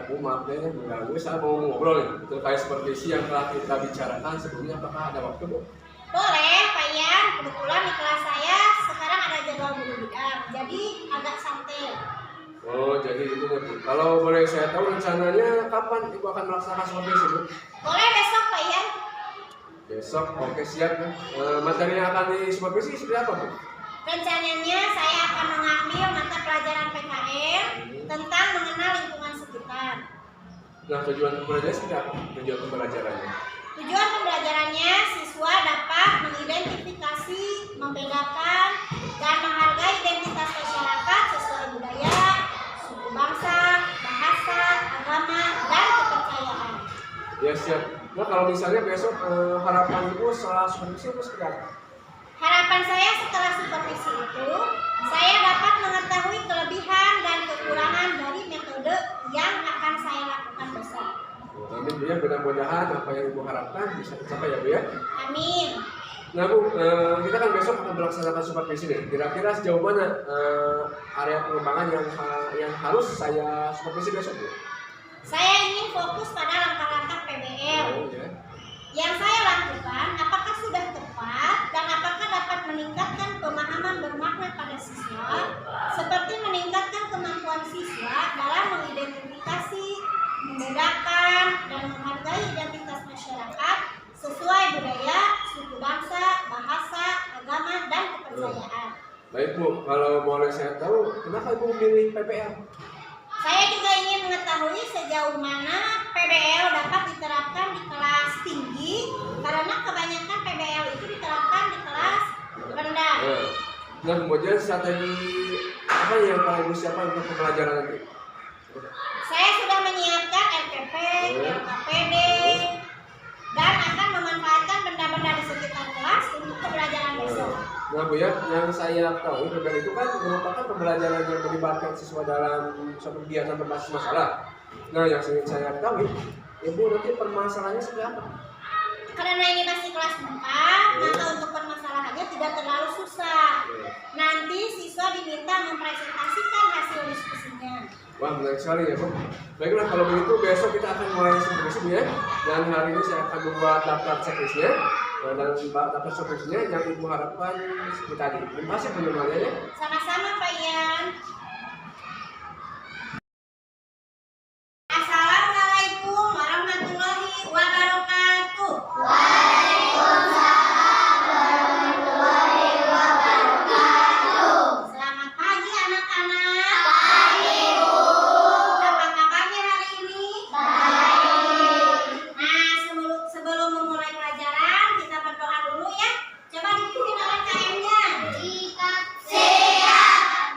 Bu, maaf deh mengganggu. Saya mau ngobrol nih terkait supervisi yang telah kita bicarakan sebelumnya. Apakah ada waktu, Bu? Boleh, Pak Ian. Kebetulan di kelas saya sekarang ada jadwal guru biar, jadi agak santai. Oh, jadi itu ya, Bu. Kalau boleh saya tahu rencananya kapan Ibu akan melaksanakan supervisi, Bu? Boleh besok, Pak Ian. Besok, oke siap. Materi yang akan disupervisi seperti apa, Bu? Rencananya saya akan mengambil mata pelajaran PKL tentang mengenal lingkungan sekitar. Nah, tujuan pembelajarannya seperti apa? Tujuan pembelajarannya? Tujuan pembelajarannya siswa dapat mengidentifikasi, membedakan, dan menghargai identitas masyarakat sesuai budaya, suku bangsa, bahasa, agama, dan kepercayaan. Ya siap. Nah, kalau misalnya besok harapan Ibu setelah supervisi itu seperti apa? Harapan saya setelah supervisi itu, saya dapat mengetahui kelebihan dan kekurangan dari metode yang akan saya lakukan besok. Amin, Bu, ya. Mudah-mudahan apa yang Ibu harapkan bisa tercapai ya, Bu, ya. Amin. Nah, Bu, kita kan besok akan melaksanakan supervisi nih. Kira-kira sejauh mana area pengembangan yang harus saya supervisi besok, Bu? Saya ingin fokus pada langkah-langkah PBL. Oh, ya. Yang saya lakukan, apakah sudah tepat dan apakah dapat meningkatkan pemahaman bermakna pada siswa, seperti meningkatkan kemampuan siswa dalam mengidentifikasi, membedakan, dan menghargai identitas masyarakat sesuai budaya, suku bangsa, bahasa, agama, dan kepercayaan. Baik, Bu, kalau boleh saya tahu, kenapa Ibu memilih PPL? Saya juga ingin mengetahui sejauh mana PBL dapat diterapkan di kelas tinggi, karena kebanyakan PBL itu diterapkan di kelas rendah. Nah, kemudian strategi apa yang akan Ibu siapkan untuk pembelajaran nanti? Saya sudah menyiapkan RPP, LKPD, dan akan memanfaatkan benda-benda di sekitar kelas untuk pembelajaran besok. Nah, Bu, ya, yang saya tahu PBL itu kan merupakan pembelajaran yang melibatkan siswa dalam suatu kegiatan berbasis masalah. Nah, yang saya ketahui, Ibu nanti permasalahannya seperti apa? Karena ini masih kelas 4, maka untuk permasalahannya tidak terlalu susah. Nanti siswa diminta mempresentasikan hasil diskusinya. Wah, menarik sekali ya, Bu. Baiklah, kalau begitu besok kita akan mulai supervisi, Bu, ya. Dan hari ini saya akan membuat daftar checklistnya dan daftar supervisinya yang Ibu harapkan seperti tadi. Terima kasih Bu ya. Sama-sama, Pak Ian. Assalamualaikum warahmatullahi wabarakatuh. Selamat pagi anak-anak. Pagi, Bu. Apa kabarnya hari ini? Baik. Nah, sebelum memulai pelajaran, kita berdoa dulu ya. Coba dibikin KM-nya. Siap.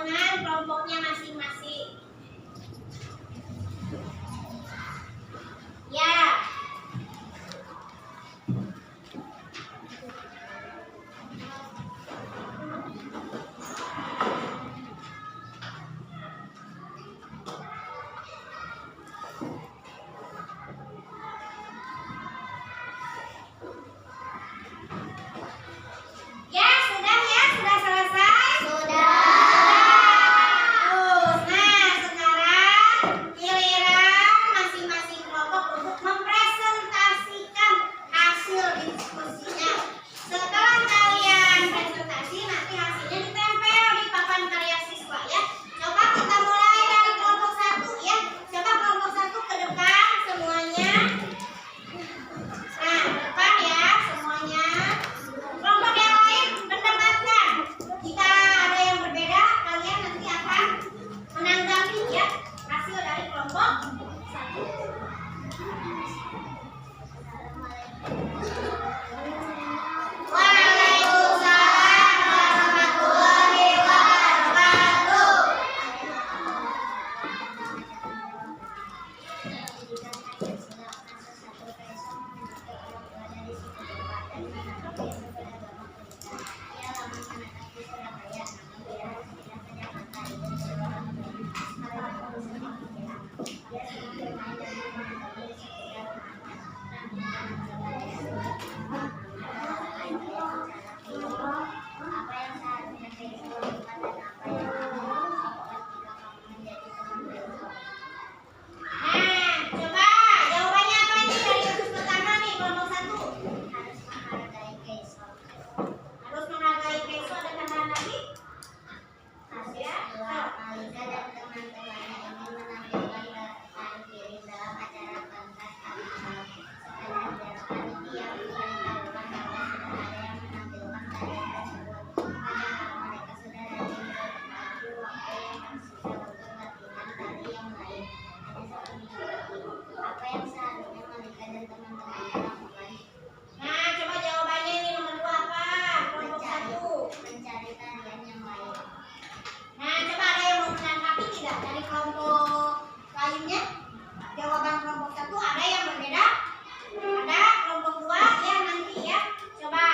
dengan kelompoknya masing-masing. Ya. Ya, sudah ya, sudah selesai. Sudah. Bagus. Nah, sekarang giliran masing-masing kelompok untuk mempresentasikan hasil diskusinya. Setelah kalian presentasi, nanti hasilnya ditempel di papan karya siswa ya. Coba kita mulai dari kelompok 1 ya. Coba kelompok 1 ke depan semuanya. Nah, ke depan ya semuanya. Kelompok yang lain mendengarkan. Jika ada yang berbeda, kalian nanti akan menanggapi ya hasil dari kelompok 1. Waalaikumsalam warahmatullahi wabarakatuh. Nah, coba jawabannya apa nih dari kasus pertama nih kelompok 1? Harus menghargai Keso, ada tambahan lagi? Ya. Malika dan teman-temannya ingin menampilkan tari dalam acara pentas amal. Setelah panitia memberitahukan bahwa sudah ada yang menampilkan tarian tersebut, padahal mereka sudah rajin berbagi waktu yang tersisa untuk latihan tari yang lain. Hanya sedikit lagi, apa yang seharusnya Malika dan teman-temannya lakukan? Nah, coba jawabannya ini nomor 2 apa? Kelompok 1. Mencari tarian yang lain. Nah, coba ada yang mau menanggapi tidak dari kelompok lainnya? Jawaban kelompok 1 ada yang berbeda? Ada kelompok 2 ya nanti ya. Coba.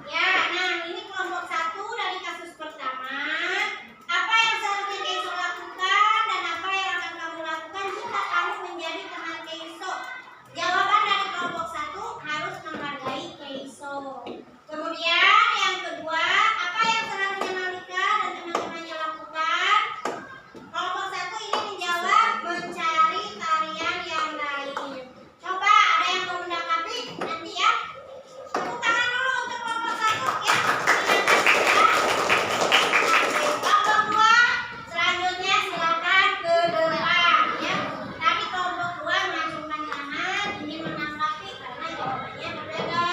Ya, nah ini kelompok 1 dari kasus pertama. Apa yang seharusnya Keiso lakukan dan apa yang akan kamu lakukan jika kamu menjadi teman Keiso? Jawaban dari kelompok 1 harus menghargai Keiso. Kemudian yang kedua, apa yang seharusnya Malika dan teman-temannya lakukan? Kelompok 1 ini menjawab mencari tarian yang lain. Coba ada yang mau menanggapi nanti ya. Tepuk tangan dulu untuk kelompok 1 ya. Kelompok 2 selanjutnya silakan ke depan ya. Tadi kelompok 2 mengacungkan tangan ingin menanggapi karena jawabannya berbeda.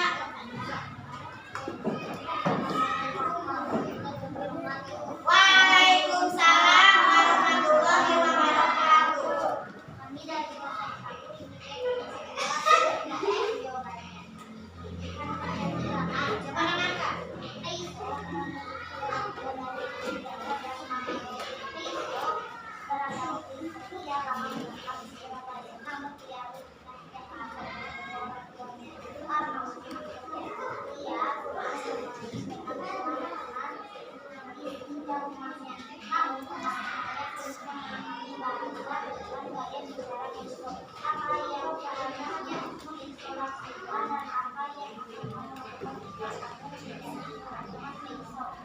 Waalaikumsalam warahmatullahi wabarakatuh. Kami dari Coba dengarkan.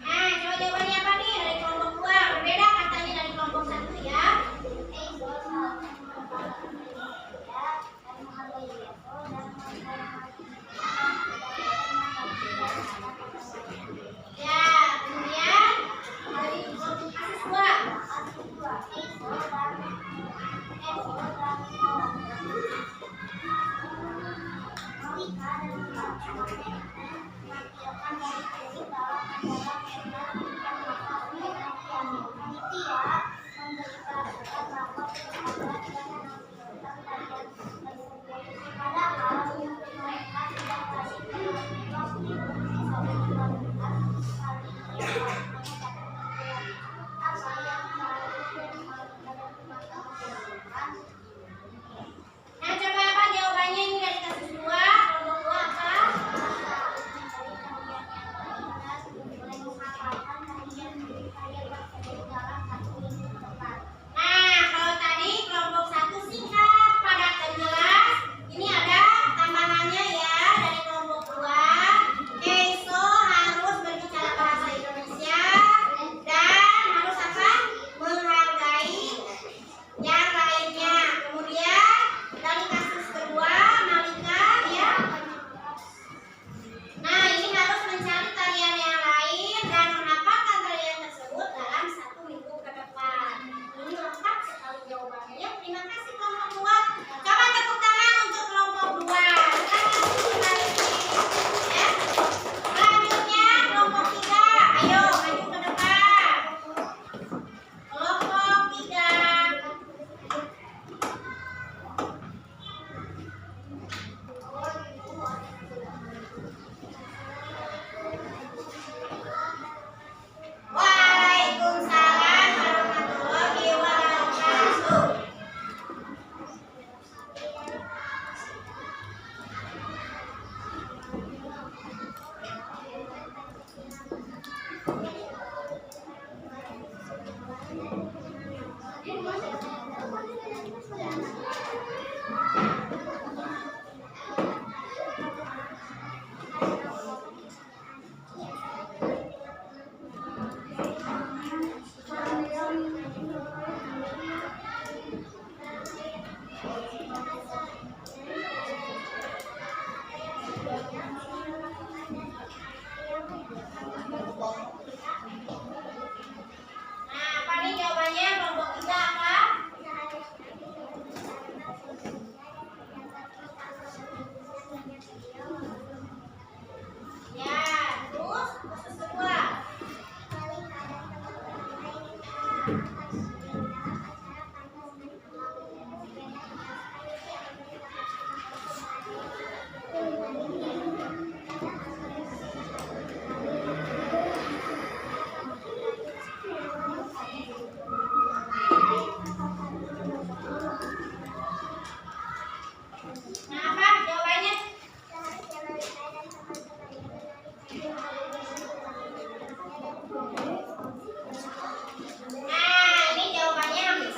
Nah, coba jawabannya apa nih dari kelompok 2? Berbeda katanya dari kelompok 1 ya. Ya, kemudian dari kasus 2. Nah, apa jawabannya? Nah, ini jawabannya hampir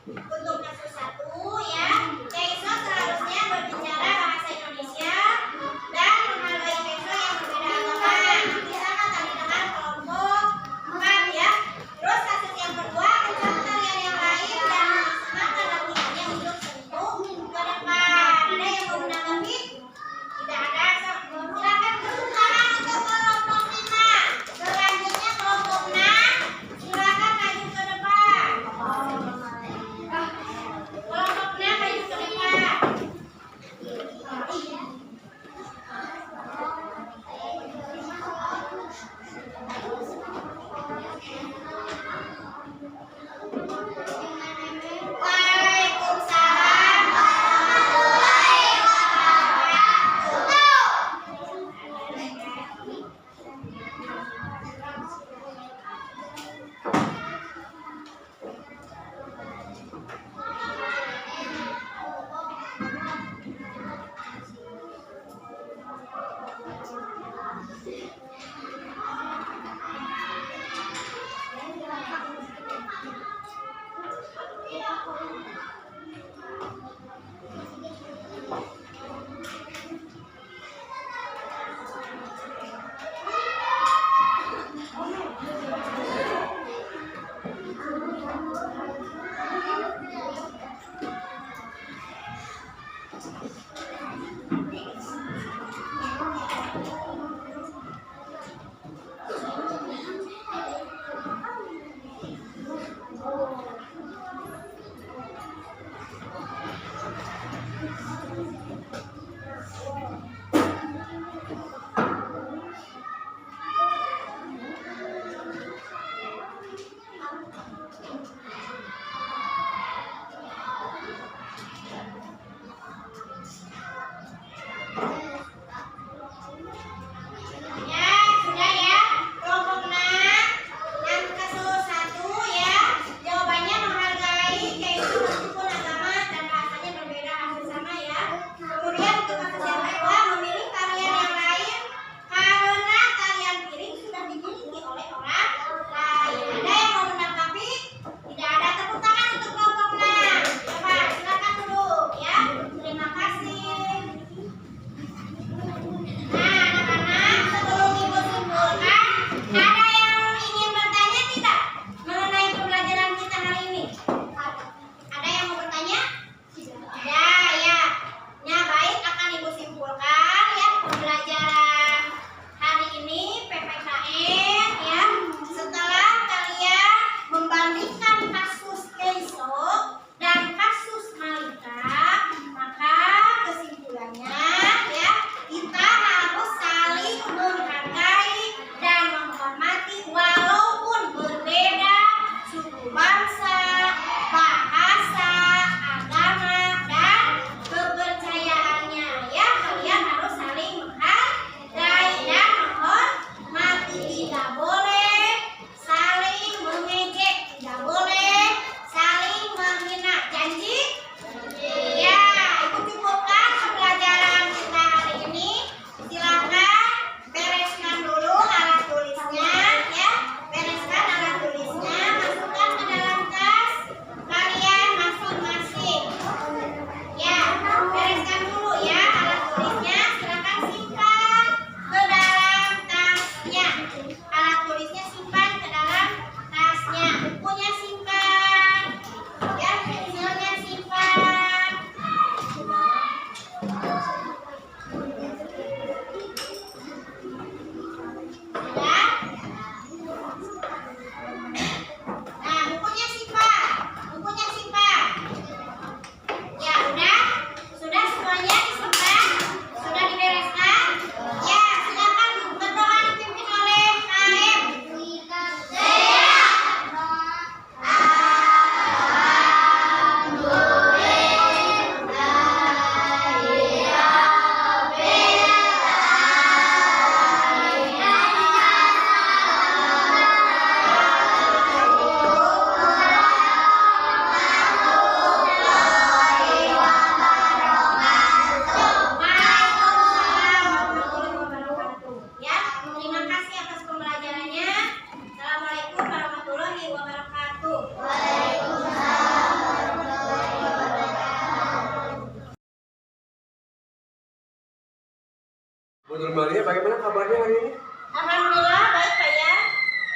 Untuk kasus 1 ya, Keiso seharusnya berbicara bahasa Indonesia dan menghargai Keiso yang berbeda agama. Misalnya tadi dengan kelompok 4 ya. Terus kasus yang kedua, mencari kalian yang lain dan memaksimalkan latihannya untuk sentuh ke depan. Ada yang mau menanggapi? Tidak ada. Silakan dulu sekarang untuk kelompok 5. Selanjutnya kelompok 6. Silakan maju ke depan. Bu Nur Maria, bagaimana kabarnya hari ini? Alhamdulillah baik Pak ya.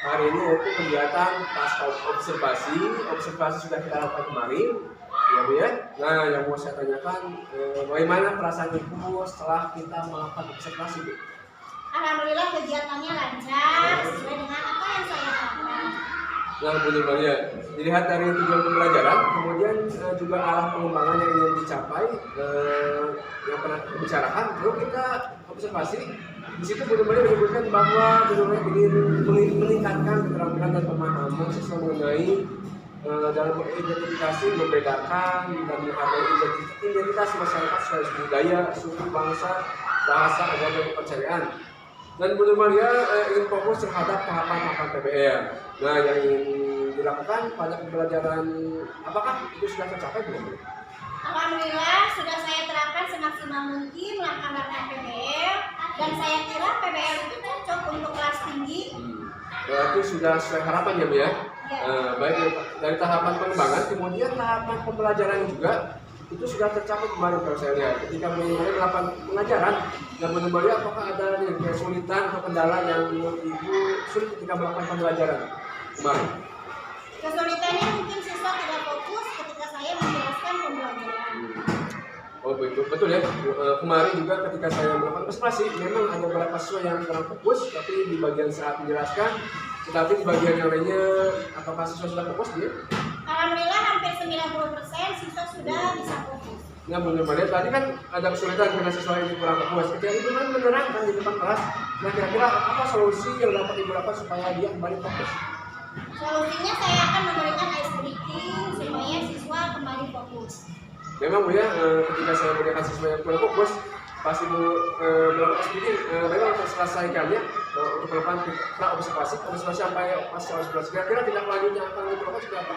Hari ini itu kegiatan pasca observasi sudah kita lakukan kemarin, ya Bu ya. Nah, yang mau saya tanyakan, bagaimana perasaan Ibu setelah kita melakukan observasi, Bu? Alhamdulillah kegiatannya lancar sesuai dengan apa yang saya harapkan. Nah, Bu Nur Maria, dilihat dari tujuan pembelajaran, kemudian juga arah pengembangan yang ingin dicapai, yang pernah kita bicarakan, lalu kita observasi. Di situ Bu Nur Maria menyebutkan bahwa Bu Nur Maria ingin meningkatkan keterampilan dan pemahaman siswa mengenai dalam mengidentifikasi, membedakan, dan menghargai identitas masyarakat sesuai budaya, suku, bangsa, bahasa, agama, dan kepercayaan. Dan Bu Nur Maria ingin fokus terhadap tahapan-tahapan PBL. Nah, yang ingin dilakukan pada pembelajaran, apakah itu sudah tercapai belum? Alhamdulillah sudah saya terapkan semaksimal mungkin langkah-langkah PBL dan saya kira PBL itu cocok untuk kelas tinggi. Berarti sudah sesuai harapan ya Bu ya? Ya. Baik dari tahapan pengembangan, kemudian tahapan pembelajaran juga itu sudah tercapai kemarin kalau saya lihat. Ketika mulai melakukan pengajaran, dan Bu Nur Maria apakah ada kesulitan atau kendala yang menurut Ibu sulit ketika melakukan pembelajaran kemarin? Kesulitannya mungkin siswa tidak fokus ketika saya menjelaskan pembelajaran. Oh betul ya. Kemarin juga ketika saya melakukan observasi, memang ada beberapa siswa yang kurang fokus, tapi di bagian saat menjelaskan, tetapi di bagian yang lainnya, apakah siswa sudah fokus dia? Alhamdulillah hampir 90% siswa sudah bisa fokus. Nah, Bu Nur Maria, tadi kan ada kesulitan karena siswa ini kurang fokus. Ketika Ibu kan menerangkan di depan kelas, nah kira-kira apa solusi yang dapat Ibu lakukan supaya dia kembali fokus? Solusinya saya akan memberikan ice breaking supaya siswa kembali fokus. Memang Bu ya, ketika saya melihat siswa yang kurang fokus, pasti Bu melakukan speaking, memang untuk selesaikannya untuk melakukan observasi sampai pasca observasi. Kira-kira tindak lanjutnya akan dilakukan seperti apa?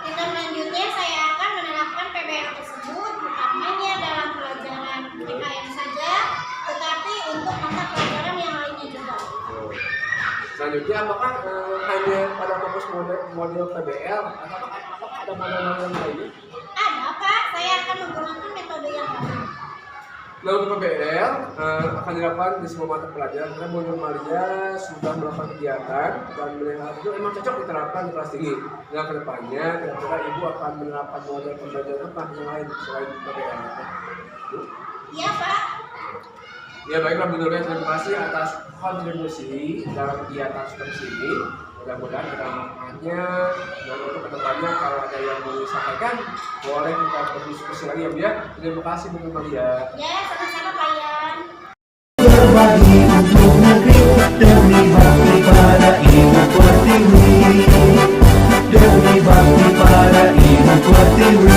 Tindak lanjutnya saya akan menerapkan PBL tersebut bukan hanya dalam pelajaran PKN saja, tetapi untuk mata pelajaran yang lainnya juga. Selanjutnya, apakah hanya pada fokus model PBL atau apakah ada model-model yang lainnya? Ada Pak, saya akan menggunakan metode yang lain. Nah, untuk PBL akan dilakukan di semua mata pelajaran karena Bu Nur Maria sudah melakukan kegiatan dan melihat itu memang cocok diterapkan di kelas tinggi. Nah, kedepannya kira-kira Ibu akan menerapkan model pembelajaran apa yang lain selain PBL? Iya Pak. Ya baiklah Bu Nur Maria, terima kasih atas kontribusi dalam kegiatan seperti ini. Mudah-mudahan kita manfaatnya, dan untuk kedepannya kalau ada yang mau disampaikan boleh kita berdiskusi lagi ya Bu ya. Terima kasih Bu Nur Maria. Ya, sama-sama Pak Yan. Berbagi untuk negeri demi bakti pada Ibu Pertiwi, demi bakti pada Ibu Pertiwi.